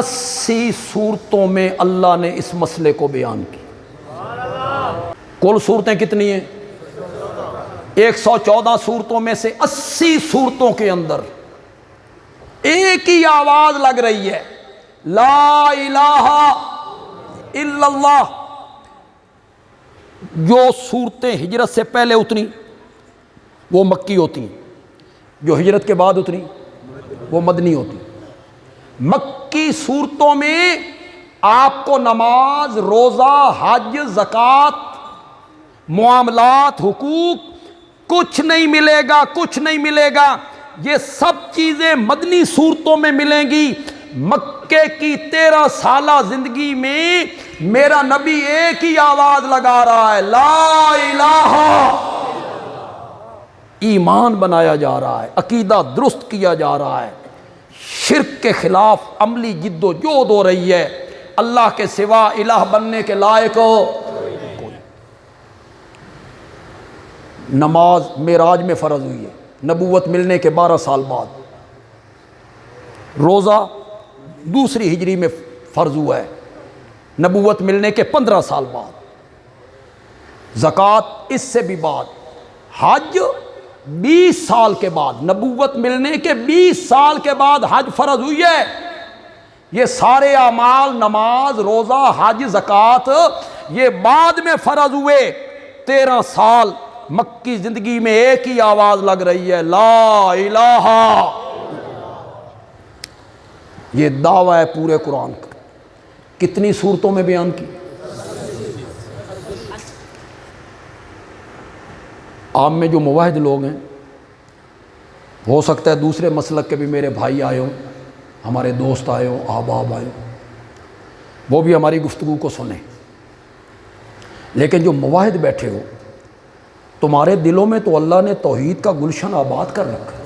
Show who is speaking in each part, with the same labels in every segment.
Speaker 1: 80 صورتوں میں اللہ نے اس مسئلے کو بیان کی۔ کل صورتیں کتنی ہیں؟ 114 صورتوں میں سے 80 صورتوں کے اندر ایک ہی آواز لگ رہی ہے، لا الہ الا اللہ۔ جو صورتیں ہجرت سے پہلے اتری وہ مکی ہوتی ہیں، جو ہجرت کے بعد اتری وہ مدنی ہوتی ہیں۔ مکی صورتوں میں آپ کو نماز، روزہ، حج، زکوٰۃ، معاملات، حقوق کچھ نہیں ملے گا، کچھ نہیں ملے گا۔ یہ سب چیزیں مدنی صورتوں میں ملیں گی۔ مکے کی 13 سالہ زندگی میں میرا نبی ایک ہی آواز لگا رہا ہے، لا الہ۔ ایمان بنایا جا رہا ہے، عقیدہ درست کیا جا رہا ہے، شرک کے خلاف عملی جد و جہد ہو رہی ہے۔ اللہ کے سوا الہ بننے کے لائق کوئی۔ نماز معراج میں فرض ہوئی ہے، نبوت ملنے کے 12 سال بعد۔ روزہ دوسری ہجری میں فرض ہوا ہے، نبوت ملنے کے 15 سال بعد۔ زکوٰۃ اس سے بھی بعد۔ حج 20 سال کے بعد، نبوت ملنے کے 20 سال کے بعد حج فرض ہوئی ہے۔ یہ سارے اعمال، نماز، روزہ، حج، زکوٰۃ، یہ بعد میں فرض ہوئے۔ 13 سال مکی زندگی میں ایک ہی آواز لگ رہی ہے، لا الہ۔ یہ دعویٰ ہے پورے قرآن کا۔ کتنی صورتوں میں بیان کی؟ عام میں جو موحد لوگ ہیں، ہو سکتا ہے دوسرے مسلک کے بھی میرے بھائی آئے ہوں، ہمارے دوست آئے ہوں، احباب آئے ہوں، وہ بھی ہماری گفتگو کو سنیں۔ لیکن جو موحد بیٹھے ہو، تمہارے دلوں میں تو اللہ نے توحید کا گلشن آباد کر رکھا ہے۔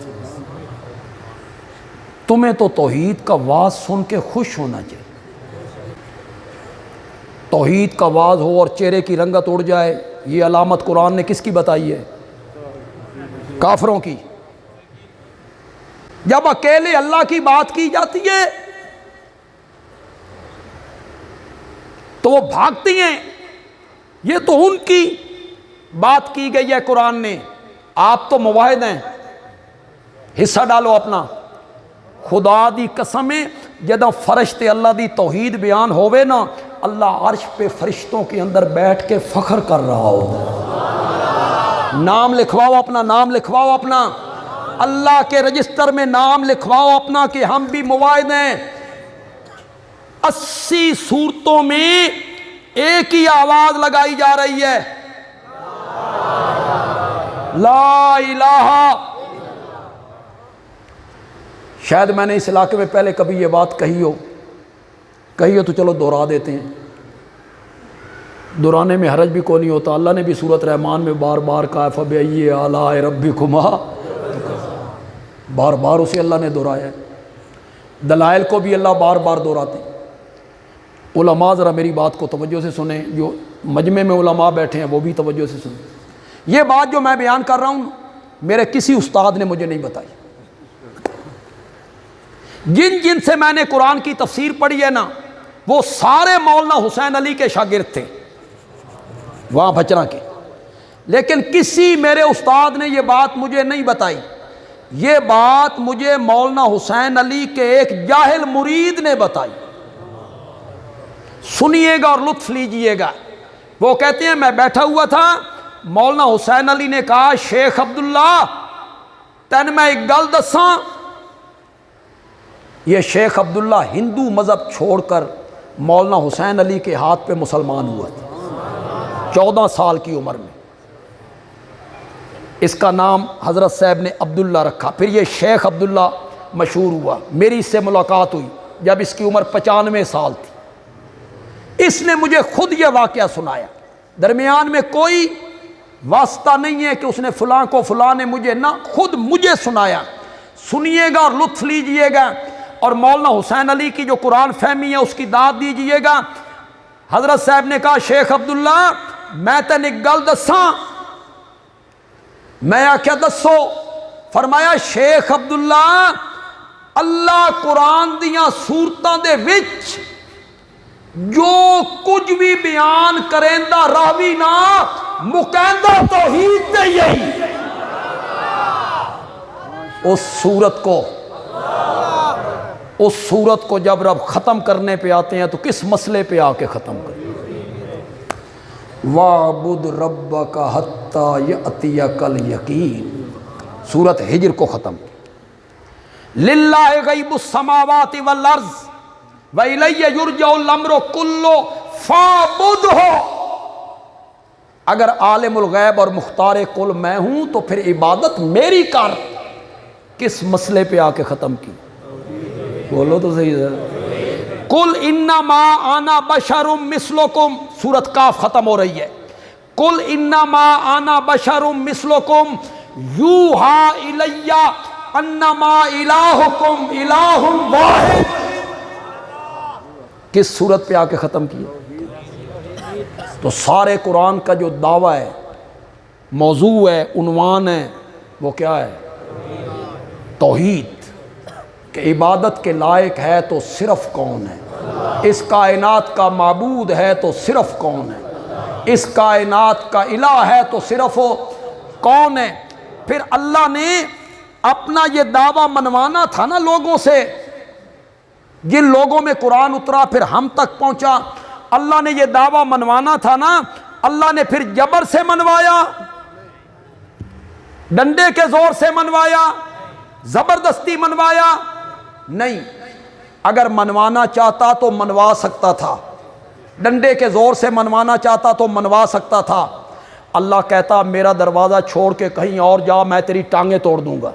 Speaker 1: تمہیں تو توحید کا واز سن کے خوش ہونا چاہیے۔ توحید کا واز ہو اور چہرے کی رنگت اڑ جائے، یہ علامت قرآن نے کس کی بتائی ہے؟ کافروں کی۔ جب اکیلے اللہ کی بات کی جاتی ہے تو وہ بھاگتی ہیں۔ یہ تو ان کی بات کی گئی ہے قرآن نے۔ آپ تو موحد ہیں، حصہ ڈالو اپنا۔ خدا دی قسمیں جدوں فرشتے اللہ دی توحید بیان ہوئے نا، اللہ عرش پہ فرشتوں کے اندر بیٹھ کے فخر کر رہا ہوتا ہے۔ نام لکھواؤ اپنا، نام لکھواؤ اپنا، اللہ کے رجسٹر میں نام لکھواؤ اپنا کہ ہم بھی موحد ہیں۔ 80 صورتوں میں ایک ہی آواز لگائی جا رہی ہے، لا الہ۔ شاید میں نے اس علاقے میں پہلے کبھی یہ بات کہی ہو تو چلو دوہرا دیتے ہیں۔ دہرانے میں حرج بھی کوئی نہیں ہوتا۔ اللہ نے بھی سورۃ رحمان میں بار بار کہا فَبِأَيِّ آلَاءِ رَبِّكُمَا، بار بار اسے اللہ نے دہرایا ہے۔ دلائل کو بھی اللہ بار بار دہراتے ہیں۔ علماء ذرا میری بات کو توجہ سے سنیں، جو مجمع میں علماء بیٹھے ہیں وہ بھی توجہ سے سنیں۔ یہ بات جو میں بیان کر رہا ہوں میرے کسی استاد نے مجھے نہیں بتائی۔ جن سے میں نے قرآن کی تفسیر پڑھی ہے نا، وہ سارے مولانا حسین علی کے شاگرد تھے وہاں بھچرا کے، لیکن کسی میرے استاد نے یہ بات مجھے نہیں بتائی۔ یہ بات مجھے مولانا حسین علی کے ایک جاہل مرید نے بتائی۔ سنیے گا اور لطف لیجئے گا۔ وہ کہتے ہیں میں بیٹھا ہوا تھا، مولانا حسین علی نے کہا شیخ عبداللہ تین میں ایک گل دساں۔ یہ شیخ عبداللہ ہندو مذہب چھوڑ کر مولانا حسین علی کے ہاتھ پہ مسلمان ہوا تھا 14 سال کی عمر میں۔ اس کا نام حضرت صاحب نے عبداللہ رکھا، پھر یہ شیخ عبداللہ مشہور ہوا۔ میری اس سے ملاقات ہوئی جب اس کی عمر 95 سال تھی۔ اس نے مجھے خود یہ واقعہ سنایا، درمیان میں کوئی واسطہ نہیں ہے کہ اس نے فلاں کو فلاں نے مجھے، نہ، خود مجھے سنایا۔ سنیے گا اور لطف لیجئے گا، اور مولانا حسین علی کی جو قرآن فہمی ہے اس کی داد دیجئے گا۔ حضرت صاحب نے کہا شیخ عبداللہ میں تین ایک گل دساں۔ میں آخیا دسو۔ فرمایا شیخ عبداللہ اللہ قرآن دیاں سورتاں دے وچ جو کچھ بھی بیان کریندا راوی نا مکیندہ توحید تے یہی اس سورت کو جب رب ختم کرنے پہ آتے ہیں تو کس مسئلے پہ آ کے ختم کرتے ہیں؟ وَاعْبُدْ رَبَّكَ حَتَّى يَأْتِيَكَ الْيَقِينُ سورت ہجر کو ختم لِلَّهِ غَيْبُ السَّمَاوَاتِ وَالْأَرْضِ وَإِلَيَّ يُرْجَعُ الْأَمْرُ كُلُّهُ فَاعْبُدْهُ اگر عالم الغیب اور مختار کل میں ہوں تو پھر عبادت میری کر. کس مسئلے پہ آ کے ختم کی؟ بولو تو صحیح ہے. قُلْ إِنَّمَا أَنَا بَشَرٌ مِثْلُكُمْ سورت کاف ختم ہو رہی ہے. قُلْ إِنَّمَا أَنَا بَشَرٌ مِثْلُكُمْ يُوحَىٰ إِلَيَّ أَنَّمَا إِلَٰهُكُمْ إِلَٰهٌ وَاحِدٌ کس صورت پہ آ کے ختم کیا؟ تو سارے قرآن کا جو دعویٰ ہے، موضوع ہے، عنوان ہے، وہ کیا ہے؟ توحید. کہ عبادت کے لائق ہے تو صرف کون ہے؟ اس کائنات کا معبود ہے تو صرف کون ہے؟ اس کائنات کا الہ ہے تو صرف کون ہے؟ پھر اللہ نے اپنا یہ دعویٰ منوانا تھا نا لوگوں سے. جن لوگوں میں قرآن اترا پھر ہم تک پہنچا، اللہ نے یہ دعویٰ منوانا تھا نا. اللہ نے پھر جبر سے منوایا، ڈنڈے کے زور سے منوایا، زبردستی منوایا؟ نہیں. اگر منوانا چاہتا تو منوا سکتا تھا، ڈنڈے کے زور سے منوانا چاہتا تو منوا سکتا تھا. اللہ کہتا میرا دروازہ چھوڑ کے کہیں اور جا، میں تیری ٹانگیں توڑ دوں گا.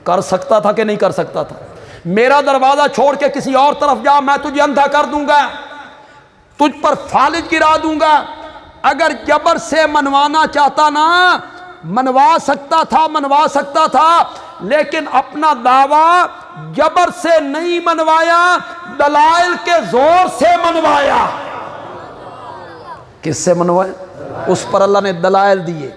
Speaker 1: کر سکتا تھا کہ نہیں کر سکتا تھا؟ میرا دروازہ چھوڑ کے کسی اور طرف جا، میں تجھے اندھا کر دوں گا، تجھ پر فالج گرا دوں گا. اگر جبر سے منوانا چاہتا نا منوا سکتا تھا، لیکن اپنا دعویٰ جبر سے نہیں منوایا، دلائل کے زور سے منوایا. کس سے منوایا؟ اس پر اللہ نے دلائل دیے.